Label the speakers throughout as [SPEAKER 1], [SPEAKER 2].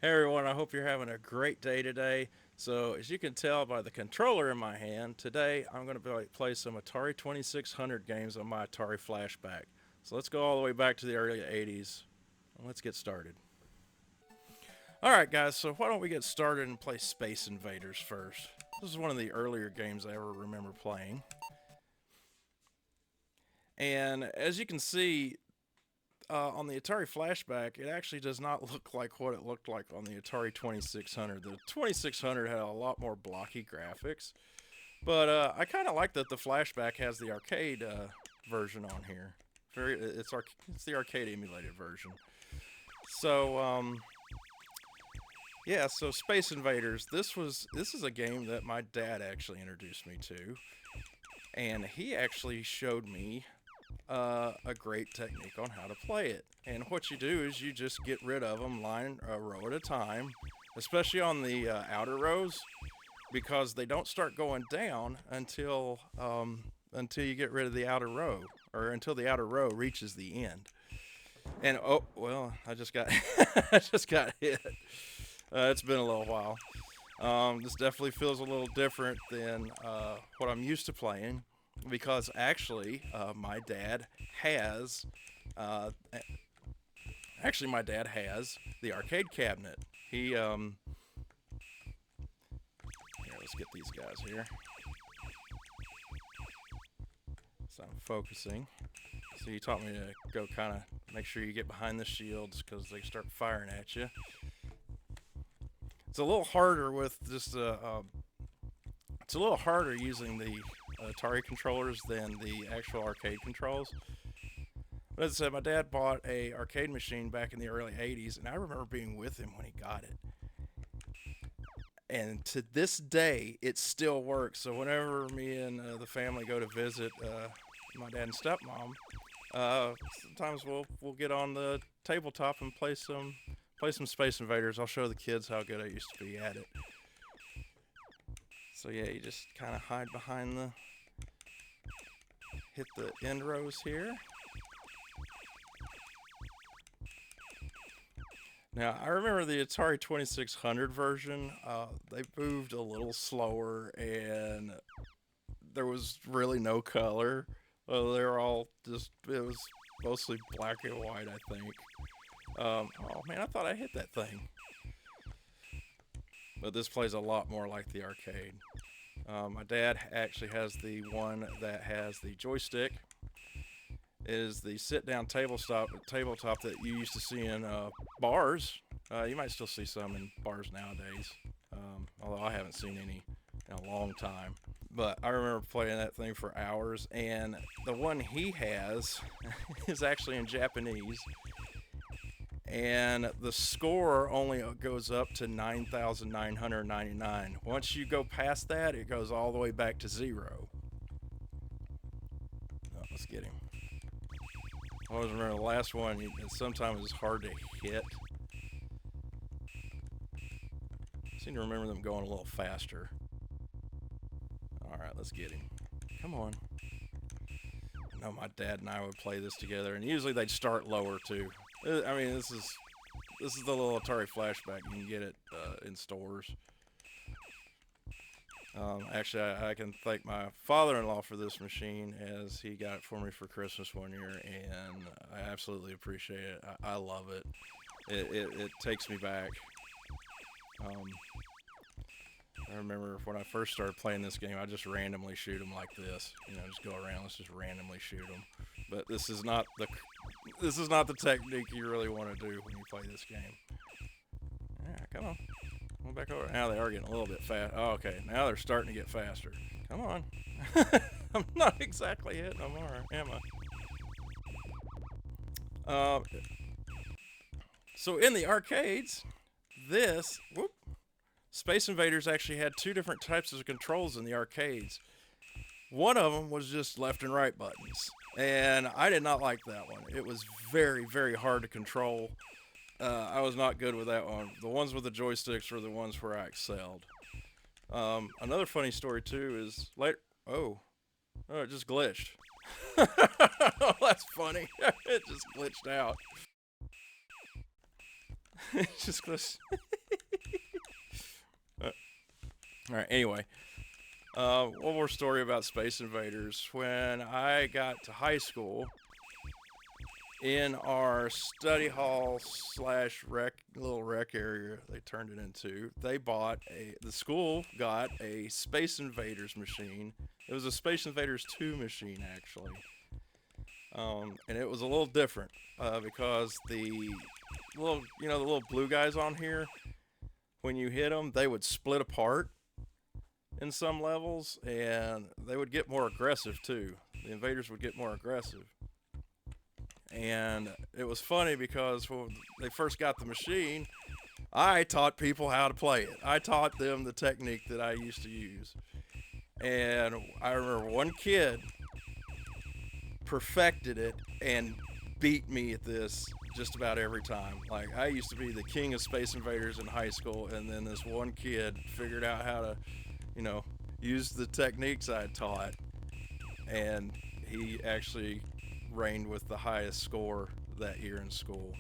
[SPEAKER 1] Hey everyone, I hope you're having a great day today. So, as you can tell by the controller in my hand, today I'm going to play some Atari 2600 games on my Atari Flashback. So, let's go all the way back to the early 80s and let's get started. Alright, guys, so why don't we get started and play Space Invaders first? This is one of the earlier games I ever remember playing. And as you can see, on the Atari Flashback, it actually does not look like what it looked like on the Atari 2600. The 2600 had a lot more blocky graphics, but I kind of like that the Flashback has the arcade version on here. It's the arcade emulated version. So yeah, so Space Invaders. This is a game that my dad actually introduced me to, and he actually showed me a great technique on how to play it. And what you do is you just get rid of them line a row at a time, especially on the outer rows, because they don't start going down until you get rid of the outer row, or until the outer row reaches the end. And oh well, I just got I just got hit. It's been a little while. This definitely feels a little different than what I'm used to playing, because actually my dad has uh, my dad has the arcade cabinet. Here, let's get these guys here. So I'm focusing. So he taught me to go kind of make sure you get behind the shields because they start firing at you. It's a little harder with just it's a little harder using the Atari controllers than the actual arcade controls. But as I said, my dad bought a arcade machine back in the early 80s, and I remember being with him when he got it. And to this day, it still works. So whenever me and the family go to visit my dad and stepmom, sometimes we'll get on the tabletop and play some Space Invaders. I'll show the kids how good I used to be at it. So yeah, you just kind of hide behind hit the end rows here. Now, I remember the Atari 2600 version. They moved a little slower, and there was really no color. They were all it was mostly black and white, I think. Oh man, I thought I hit that thing. But this plays a lot more like the arcade. My dad actually has the one that has the joystick. It is the sit-down tabletop that you used to see in bars. You might still see some in bars nowadays, although I haven't seen any in a long time. But I remember playing that thing for hours, and the one he has is actually in Japanese. And the score only goes up to 9,999. Once you go past that, it goes all the way back to 0. Oh, let's get him. I always remember the last one, sometimes it's hard to hit. I seem to remember them going a little faster. Alright, let's get him. Come on. I know my dad and I would play this together, and usually they'd start lower too. I mean, this is the little Atari Flashback. You can get it in stores. Actually, I can thank my father-in-law for this machine, as he got it for me for Christmas one year, and I absolutely appreciate it. I love it. It takes me back. I remember when I first started playing this game, I just randomly shoot them like this. You know, just go around, let's just randomly shoot them. But this is not the technique you really want to do when you play this game. Yeah, come on. Come back over. Now they are getting a little bit fast. Oh, okay, now they're starting to get faster. Come on. I'm not exactly hitting them, am I? So in the arcades, Space Invaders actually had two different types of controls in the arcades. One of them was just left and right buttons, and I did not like that one. It was very, very hard to control. I was not good with that one. The ones with the joysticks were the ones where I excelled. Another funny story too is later. Oh, it just glitched. Oh, that's funny. It just glitched out. It just glitched. All right. Anyway, one more story about Space Invaders. When I got to high school, in our study hall slash little rec area they turned it into, the school got a Space Invaders machine. It was a Space Invaders 2 machine, actually. And it was a little different because the little blue guys on here, when you hit them, they would split apart in some levels, and they would get more aggressive too. The invaders would get more aggressive. And it was funny because when they first got the machine, I taught people how to play it. I taught them the technique that I used to use. And I remember one kid perfected it and beat me at this just about every time. Like, I used to be the king of Space Invaders in high school, and then this one kid figured out how to, use the techniques I taught, and he actually reigned with the highest score that year in school.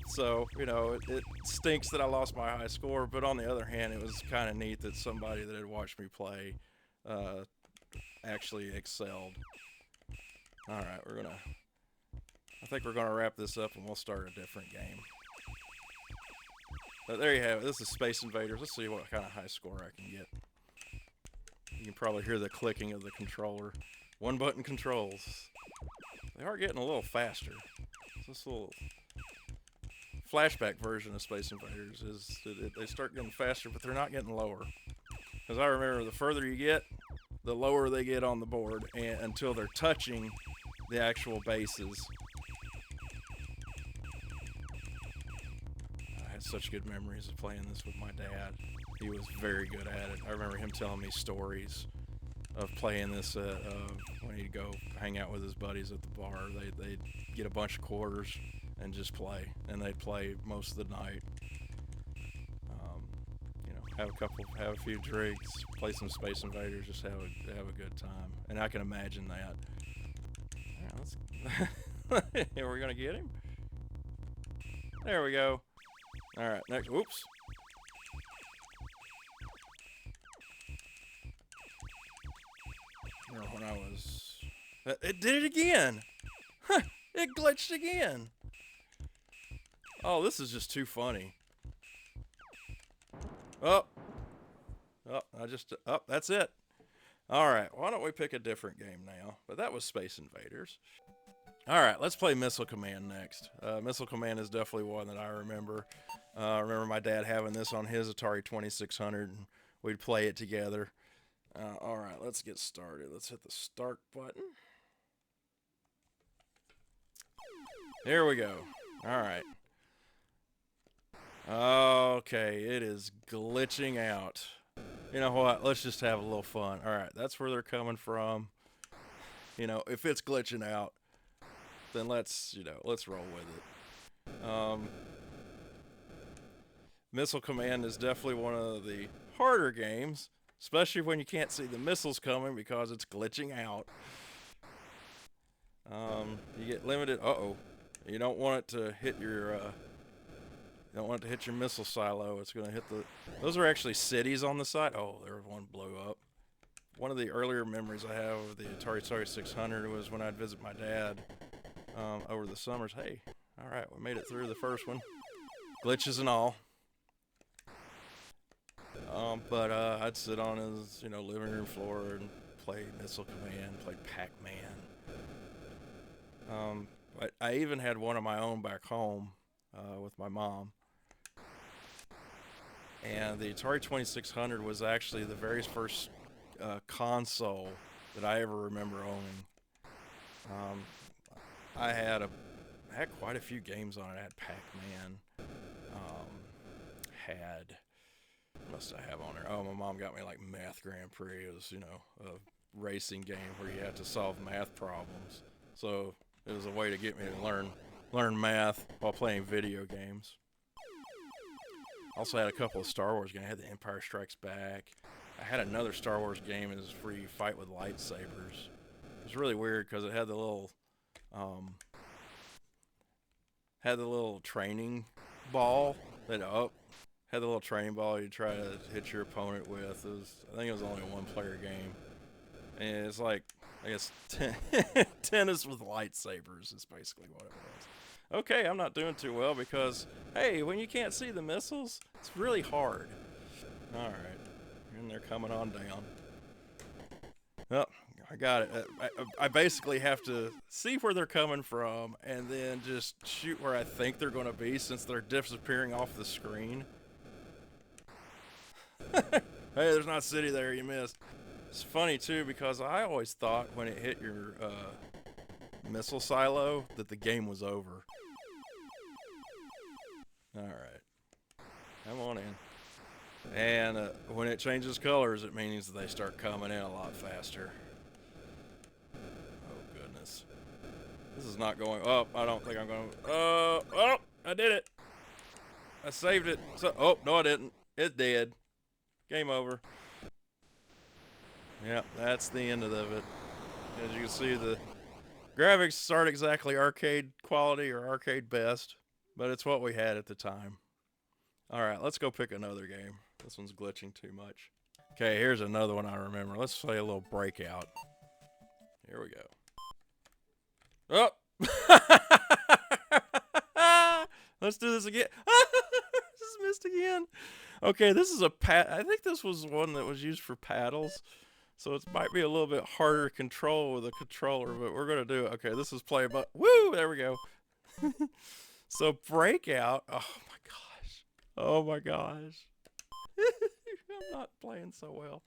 [SPEAKER 1] So, it stinks that I lost my high score, but on the other hand, it was kind of neat that somebody that had watched me play actually excelled. Alright, I think we're gonna wrap this up and we'll start a different game. But there you have it. This is Space Invaders. Let's see what kind of high score I can get. You can probably hear the clicking of the controller. One button controls. They are getting a little faster. This little flashback version of Space Invaders they start getting faster, but they're not getting lower. Because I remember the further you get, the lower they get on the board, and until they're touching the actual bases. I had such good memories of playing this with my dad. He was very good at it. I remember him telling me stories of playing this when he'd go hang out with his buddies at the bar. They'd get a bunch of quarters and just play, and they'd play most of the night. Have a few drinks, play some Space Invaders, just have a good time. And I can imagine that. All right, let's. We're gonna get him. There we go. All right, next. Whoops. When I was, it did it again. Huh, it glitched again. Oh, this is just too funny. Oh, that's it. All right, why don't we pick a different game now? But that was Space Invaders. All right, let's play Missile Command next. Missile Command is definitely one that I remember. I remember my dad having this on his Atari 2600, and we'd play it together. All right, let's get started. Let's hit the start button. There we go. All right. Okay, it is glitching out. You know what? Let's just have a little fun. All right, that's where they're coming from. If it's glitching out, then let's roll with it. Missile Command is definitely one of the harder games, especially when you can't see the missiles coming because it's glitching out. You get limited. You don't want it to hit your. You don't want it to hit your missile silo. It's going to hit the. Those are actually cities on the side. Oh, there one blew up. One of the earlier memories I have of the Atari 2600 was when I'd visit my dad over the summers. Hey, all right, we made it through the first one, glitches and all. But I'd sit on his living room floor and play Missile Command, play Pac-Man. I even had one of my own back home with my mom. And the Atari 2600 was actually the very first console that I ever remember owning. I had quite a few games on it. I had Pac-Man. What else did I have on there? Oh, my mom got me like Math Grand Prix. It was, a racing game where you had to solve math problems. So it was a way to get me to learn math while playing video games. Also had a couple of Star Wars games. I had the Empire Strikes Back. I had another Star Wars game where you fight with lightsabers. It was really weird because it had the little training ball that had the little training ball you try to hit your opponent with. I think it was only a one-player game, and it's like, I guess tennis with lightsabers is basically what it was. Okay, I'm not doing too well because, hey, when you can't see the missiles, it's really hard. All right, and they're coming on down. Oh, I got it. I basically have to see where they're coming from and then just shoot where I think they're going to be since they're disappearing off the screen. Hey, there's not city there, you missed. It's funny too because I always thought when it hit your missile silo that the game was over. Alright. Come on in. And when it changes colors, it means they start coming in a lot faster. Oh, goodness. This is not going up. I don't think I'm going to... Oh, I did it. I saved it. So, oh, no, I didn't. It did. Game over. Yep, that's the end of it. As you can see, the graphics aren't exactly arcade quality or arcade best, but it's what we had at the time. Alright, let's go pick another game. This one's glitching too much. Okay, here's another one I remember. Let's play a little Breakout. Here we go. Oh! Let's do this again. Just missed again. Okay, this is a I think this was one that was used for paddles. So it might be a little bit harder to control with a controller, but we're going to do it. Okay, this is play button. Woo! There we go. So Breakout. Oh my gosh. Oh my gosh. I'm not playing so well.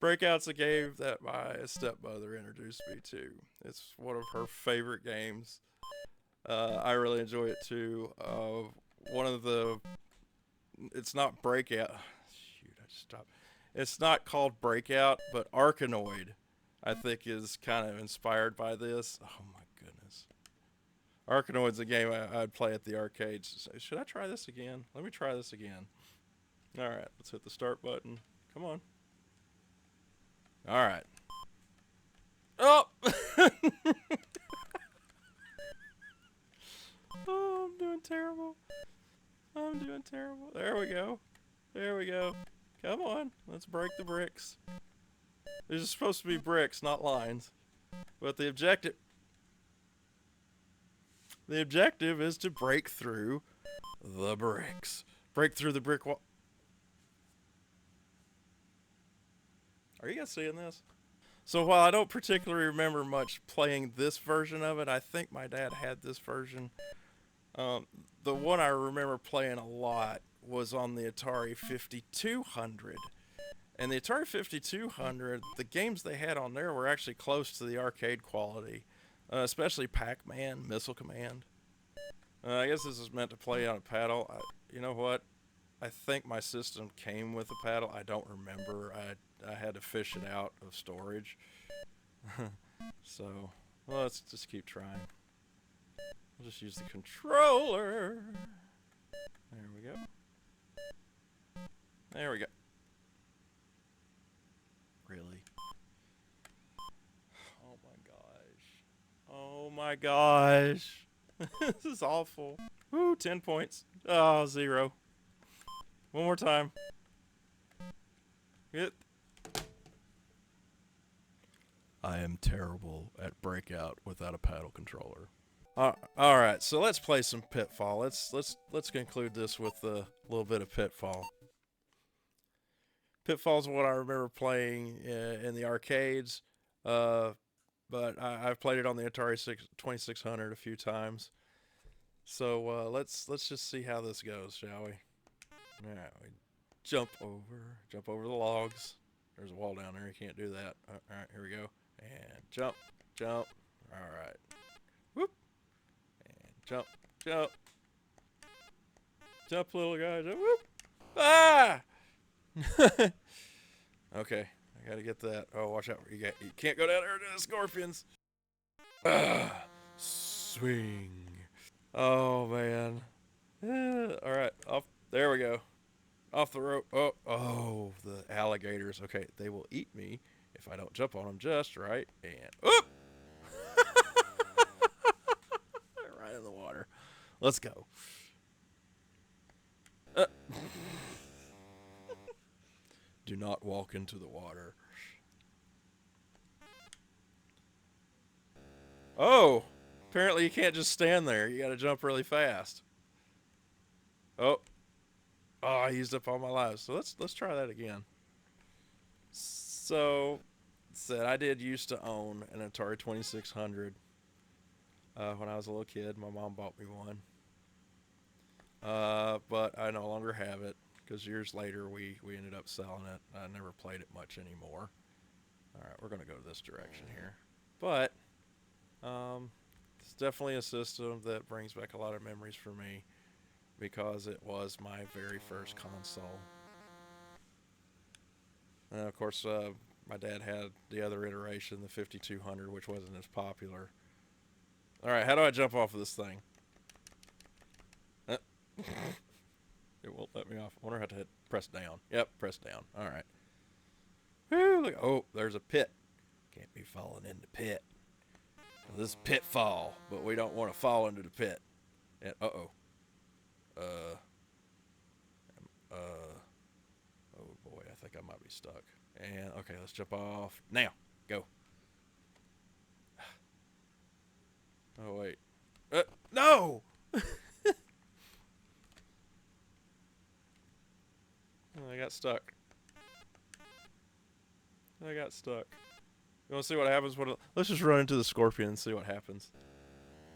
[SPEAKER 1] Breakout's a game that my stepmother introduced me to. It's one of her favorite games. I really enjoy it too. One of the... It's not Breakout. Shoot, I stopped. It's not called Breakout, but Arkanoid, I think, is kind of inspired by this. Oh my goodness. Arkanoid's a game I'd play at the arcades. Should I try this again? Let me try this again. Alright, let's hit the start button. Come on. Alright. Oh! Oh, I'm doing terrible. I'm doing terrible. There we go. There we go. Come on. Let's break the bricks. These are supposed to be bricks, not lines. But the objective is to break through the bricks. Break through the brick wall. Are you guys seeing this? So while I don't particularly remember much playing this version of it, I think my dad had this version. The one I remember playing a lot was on the Atari 5200. And the Atari 5200, the games they had on there were actually close to the arcade quality. Especially Pac-Man, Missile Command. I guess this is meant to play on a paddle. You know what? I think my system came with a paddle. I don't remember. I had to fish it out of storage. So, well, let's just keep trying. We'll just use the controller. There we go. There we go. Really? Oh my gosh. Oh my gosh. This is awful. Woo, 10 points. Oh, 0. One more time. Hit. I am terrible at Breakout without a paddle controller. All right, so let's play some Pitfall. Let's conclude this with a little bit of Pitfall. Pitfall's what I remember playing in the arcades, but I've played it on the Atari 2600 a few times. So let's just see how this goes, shall we? All right, we jump over the logs. There's a wall down there. You can't do that. All right, here we go. And jump. All right. Whoop. And jump. Jump, little guy. Jump. Whoop. Ah! Okay, I gotta get that. Oh, watch out! You can't go down there to the scorpions. Swing. Oh man. All right, off. There we go. Off the rope. Oh, the alligators. Okay, they will eat me if I don't jump on them just right. And oop! Right in the water. Let's go. Uh, do not walk into the water. Oh! Apparently you can't just stand there. You gotta jump really fast. Oh. Oh, I used up all my lives. So let's try that again. So, said I did used to own an Atari 2600. When I was a little kid, my mom bought me one. But I no longer have it because years later we ended up selling it. I never played it much anymore. All right, we're gonna go this direction here. But it's definitely a system that brings back a lot of memories for me because it was my very first console. And of course, my dad had the other iteration, the 5200, which wasn't as popular. All right, how do I jump off of this thing? Uh, it won't let me off. I wonder how to hit press down. Yep, press down. All right. Woo, look. Oh, there's a pit. Can't be falling in the pit. Well, this is pitfall, but we don't want to fall into the pit. And oh. Uh. Oh boy, I think I might be stuck. And okay, let's jump off now. Go. Oh wait. No. I got stuck. I got stuck. You want to see what happens? Let's just run into the scorpion and see what happens.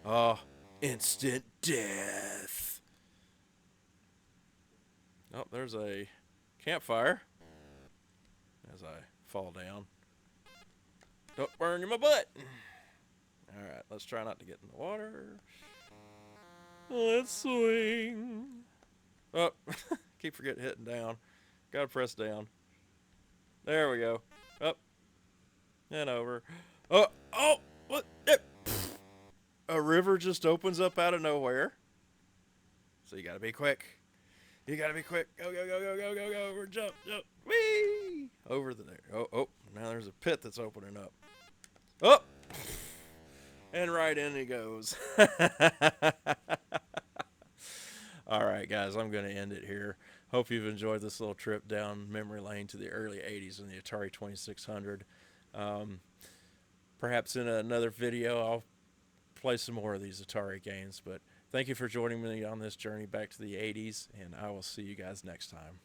[SPEAKER 1] Oh, instant death. Oh, there's a campfire. As I fall down. Don't burn you my butt. Alright, let's try not to get in the water. Let's swing. Oh, keep forgetting hitting down. Gotta press down. There we go. Up. And over. Oh, what? A river just opens up out of nowhere. So you gotta be quick. You gotta be quick. Go, go, go, go, go, go, go. Over, jump, jump. Whee! Over there. Oh, now there's a pit that's opening up. Oh! And right in he goes. All right, guys, I'm going to end it here. Hope you've enjoyed this little trip down memory lane to the early 80s in the Atari 2600. Perhaps in another video, I'll play some more of these Atari games. But thank you for joining me on this journey back to the 80s, and I will see you guys next time.